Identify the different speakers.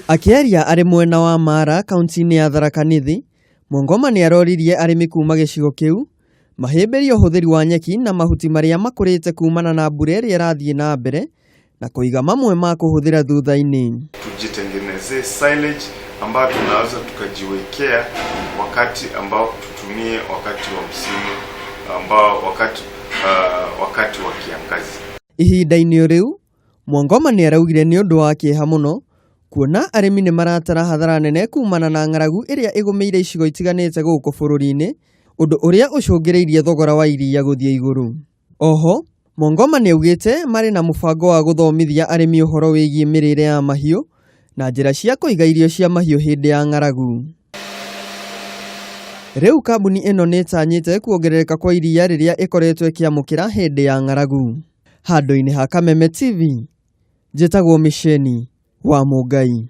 Speaker 1: Akĩaria arĩ mwena wa Mara kaunti-inĩ ya Tharaka Nithi, Mwangoma nĩ aroririe arĩmi kuma gĩcigo kĩu mahĩmbĩrie ũhũthĩri wa nyeki na mahuti marĩa makũrĩte kumana na mbura ĩrĩa ĩrathiĩ na mbere na kũiga mamwe ma kũhũthĩra thutha-inĩ.
Speaker 2: Tujitengenezee silage ambayo tunaweza tukajiwekea wakati ambao tutumie wakati wa msimu ambao wakati wa kiangazi. Ihinda-inĩ
Speaker 1: rĩu Mwangoma nĩ araugire nĩ ũndũ wa kĩeha mũno kuona arĩmi nĩ maratara hathara nene kumana na ng'aragu ĩrĩa ĩgũmĩire icigo itiganĩte gũkũ bũrũri-inĩ, ũndũ ũrĩa ũcũngĩrĩirie thogora wa iria gũthiĩ igũrũ. Oho, Mwangoma nĩ augĩte marĩ na mũbango wa gũthomithia arĩmi ũhoro wĩgiĩ mĩrĩre ya mahiũ na njĩra cia kũiga irio cia mahiũ hĩndĩ ya ng'aragu. Rĩu kambuni ĩno nĩ ĩtanyĩte kuongerereka kwa iria rĩrĩa ĩkoretwo ĩkĩamũkĩra hĩndĩ ya ng'aragu. Handũ-inĩ ha Kameme TV, njĩtagwo Misheni wa Mũngai.